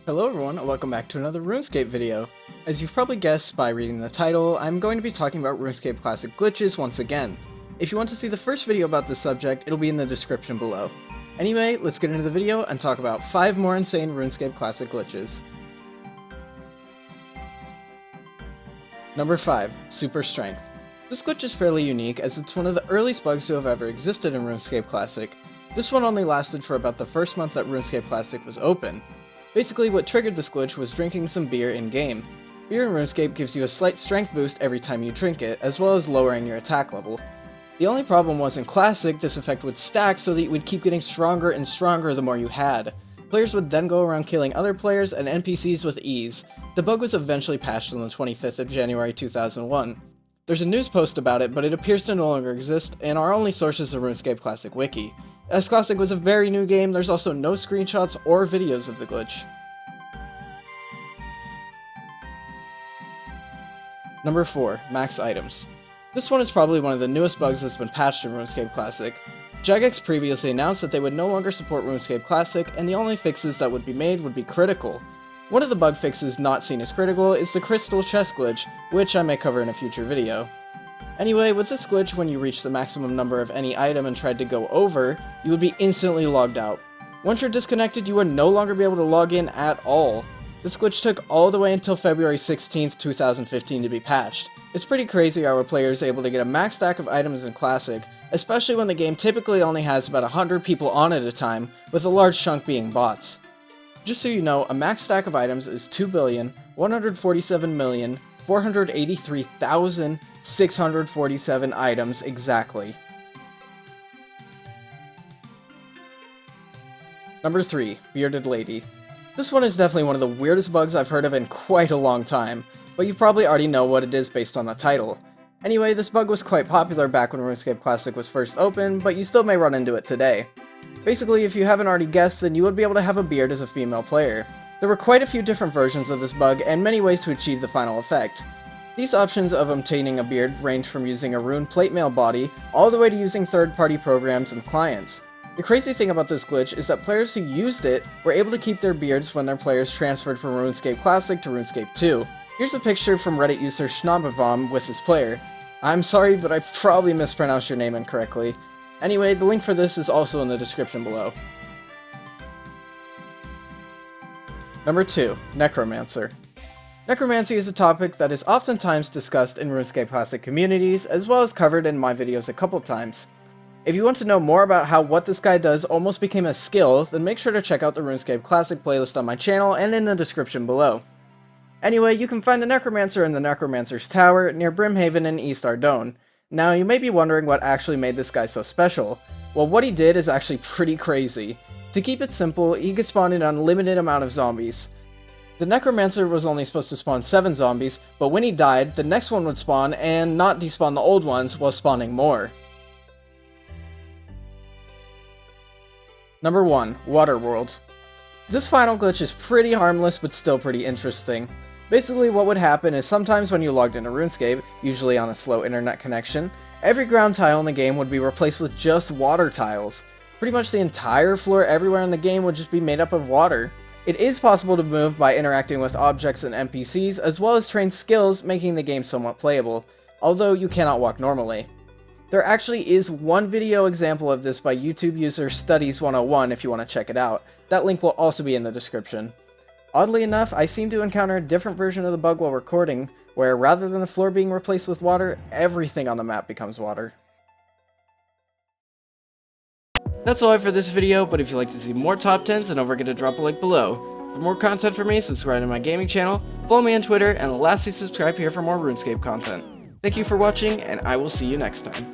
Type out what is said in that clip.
Hello everyone, and welcome back to another RuneScape video. As you've probably guessed by reading the title, I'm going to be talking about RuneScape Classic glitches once again. If you want to see the first video about this subject, it'll be in the description below. Anyway, let's get into the video and talk about 5 more insane RuneScape Classic glitches. Number 5. Super Strength. This glitch is fairly unique as it's one of the earliest bugs to have ever existed in RuneScape Classic. This one only lasted for about the first month that RuneScape Classic was open. Basically, what triggered this glitch was drinking some beer in-game. Beer in RuneScape gives you a slight strength boost every time you drink it, as well as lowering your attack level. The only problem was in Classic, this effect would stack so that you would keep getting stronger and stronger the more you had. Players would then go around killing other players and NPCs with ease. The bug was eventually patched on the 25th of January 2001. There's a news post about it, but it appears to no longer exist, and our only source is the RuneScape Classic wiki. As Classic was a very new game, there's also no screenshots or videos of the glitch. Number 4. Max Items. This one is probably one of the newest bugs that's been patched in RuneScape Classic. Jagex previously announced that they would no longer support RuneScape Classic, and the only fixes that would be made would be critical. One of the bug fixes not seen as critical is the crystal chest glitch, which I may cover in a future video. Anyway, with this glitch, when you reach the maximum number of any item and tried to go over, you would be instantly logged out. Once you're disconnected, you would no longer be able to log in at all. This glitch took all the way until February 16th, 2015 to be patched. It's pretty crazy how a player is able to get a max stack of items in Classic, especially when the game typically only has about 100 people on at a time, with a large chunk being bots. Just so you know, a max stack of items is 2,147,483,647 items exactly. Number 3. Bearded Lady. This one is definitely one of the weirdest bugs I've heard of in quite a long time, but you probably already know what it is based on the title. Anyway, this bug was quite popular back when RuneScape Classic was first open, but you still may run into it today. Basically, if you haven't already guessed, then you would be able to have a beard as a female player. There were quite a few different versions of this bug, and many ways to achieve the final effect. These options of obtaining a beard range from using a rune plate mail body, all the way to using third-party programs and clients. The crazy thing about this glitch is that players who used it were able to keep their beards when their players transferred from RuneScape Classic to RuneScape 2. Here's a picture from Reddit user Schnabavom with his player. I'm sorry, but I probably mispronounced your name incorrectly. Anyway, the link for this is also in the description below. Number 2. Necromancer. Necromancy is a topic that is oftentimes discussed in RuneScape Classic communities, as well as covered in my videos a couple times. If you want to know more about how what this guy does almost became a skill, then make sure to check out the RuneScape Classic playlist on my channel and in the description below. Anyway, you can find the Necromancer in the Necromancer's Tower near Brimhaven in East Ardougne. Now, you may be wondering what actually made this guy so special. Well, what he did is actually pretty crazy. To keep it simple, he could spawn an unlimited amount of zombies. The Necromancer was only supposed to spawn 7 zombies, but when he died, the next one would spawn and not despawn the old ones while spawning more. Number 1. Waterworld. This final glitch is pretty harmless but still pretty interesting. Basically, what would happen is sometimes when you logged into RuneScape, usually on a slow internet connection, every ground tile in the game would be replaced with just water tiles. Pretty much the entire floor everywhere in the game would just be made up of water. It is possible to move by interacting with objects and NPCs, as well as train skills, making the game somewhat playable, although you cannot walk normally. There actually is one video example of this by YouTube user Studies101 if you want to check it out. That link will also be in the description. Oddly enough, I seem to encounter a different version of the bug while recording, where rather than the floor being replaced with water, everything on the map becomes water. That's all I have for this video, but if you'd like to see more top 10s, then don't forget to drop a like below. For more content from me, subscribe to my gaming channel, follow me on Twitter, and lastly subscribe here for more RuneScape content. Thank you for watching, and I will see you next time.